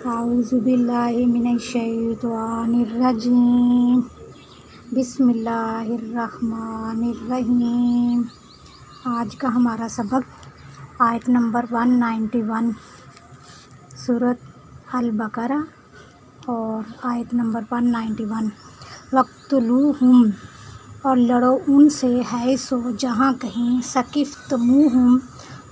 اعوذ باللہ من الشیطان الرجیم بسم اللہ الرحمن الرحیم۔ آج کا ہمارا سبق آیت نمبر 191 سورۃ البقرہ اور آیت نمبر 191 وَاقْتُلُوهُمْ اور لڑو ان سے حیث جہاں کہیں ثقفتموہم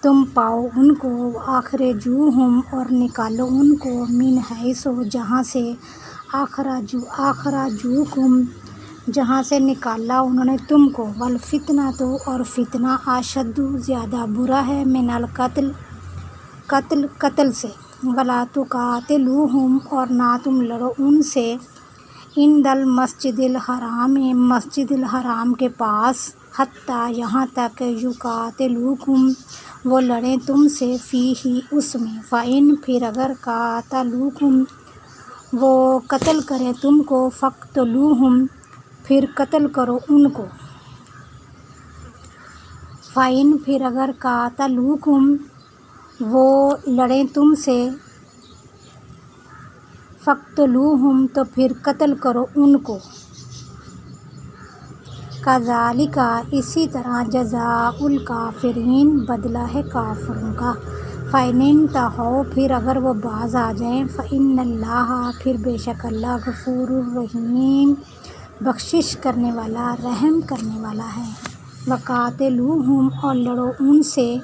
تم پاؤ ان کو اخرجوہم اور نکالو ان کو من حیث جہاں سے اخرجوکم جہاں سے نکالا انہوں نے تم کو والفتنۃ اور فتنہ اشد زیادہ برا ہے من القتل قتل سے ولا تقاتلوہم اور نہ تم لڑو ان سے عند المسجد الحرام مسجد الحرام کے پاس حتیٰ یہاں تک یقاتلوکم وہ لڑیں تم سے فیہ اس میں فإن پھر اگر قاتلوکم وہ قتل کریں تم کو فاقتلوہم پھر قتل کرو ان کو فإن پھر اگر قاتلوکم وہ لڑیں تم سے فاقتلوہم تو پھر قتل کرو ان کو کذالک اسی طرح جزاء الکافرین بدلہ ہے کافروں کا فإن انتہوا پھر اگر وہ باز آ جائیں فإن اللہ پھر بے شک اللہ غفور الرحیم بخشش کرنے والا رحم کرنے والا ہے وقاتلوہم اور لڑو ان سے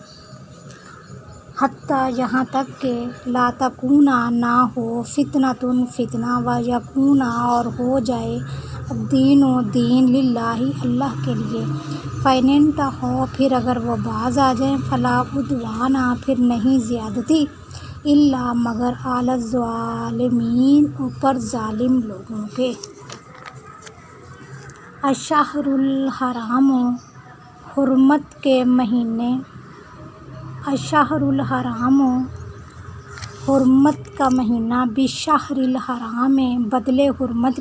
حتیٰ یہاں تک کہ لا تکون نہ ہو فتنۃ فتنہ ویکون اور ہو جائے الدین دین للہ اللہ کے لیے فإن انتہوا پھر اگر وہ باز آ جائیں فلا عدوان پھر نہیں زیادتی الا مگر علی الظالمین اوپر ظالم لوگوں کے الشہر الحرام حرمت کے مہینے الشہر الحرام حرمت کا مہینہ بالشہر الحرام بدلے حرمت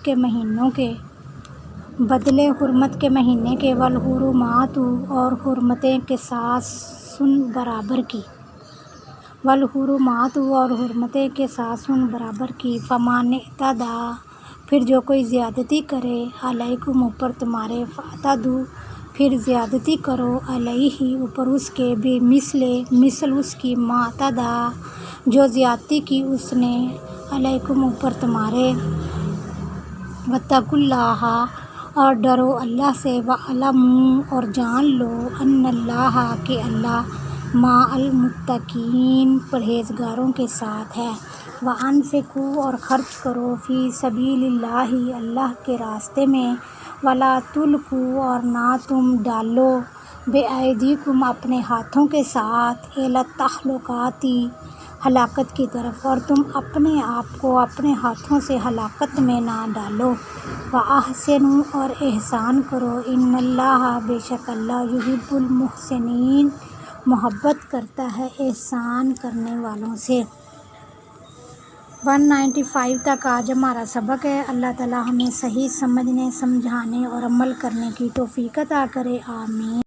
کے مہینے کے والحرمات اور حرمتیں قصاص برابر کی والحرمات اور حرمتیں قصاص برابر کی فمن اعتدی پھر جو کوئی زیادتی کرے علیکم اوپر تمہارے فاعتدوا پھر زیادتی کرو علیہ اوپر اس کے مثل اس کی ما اعتدی جو زیادتی کی اس نے علیکم اوپر تمہارے واتقوا اللہ اور ڈرو اللہ سے وَاعْلَمُوا اور جان لو ان اللہ کہ اللہ مع المتقین پرہیزگاروں کے ساتھ ہے وَأَنفِقُوا اور خرچ کرو فی سبیل اللہ اللہ کے راستے میں وَلَا تُلْقُوا اور نہ تم ڈالو بِأَیْدِیکُم اپنے ہاتھوں کے ساتھ إِلَى التَّہْلُکَةِ ہلاکت کی طرف اور تم اپنے آپ کو اپنے ہاتھوں سے ہلاکت میں نہ ڈالو وَأَحْسِنُوا اور احسان کرو ان اللہ بے شک اللہ یحب المحسنین محبت کرتا ہے احسان کرنے والوں سے 195 تک آج ہمارا سبق ہے۔ اللہ تعالی ہمیں صحیح سمجھنے سمجھانے اور عمل کرنے کی توفیق عطا کرے، آمین۔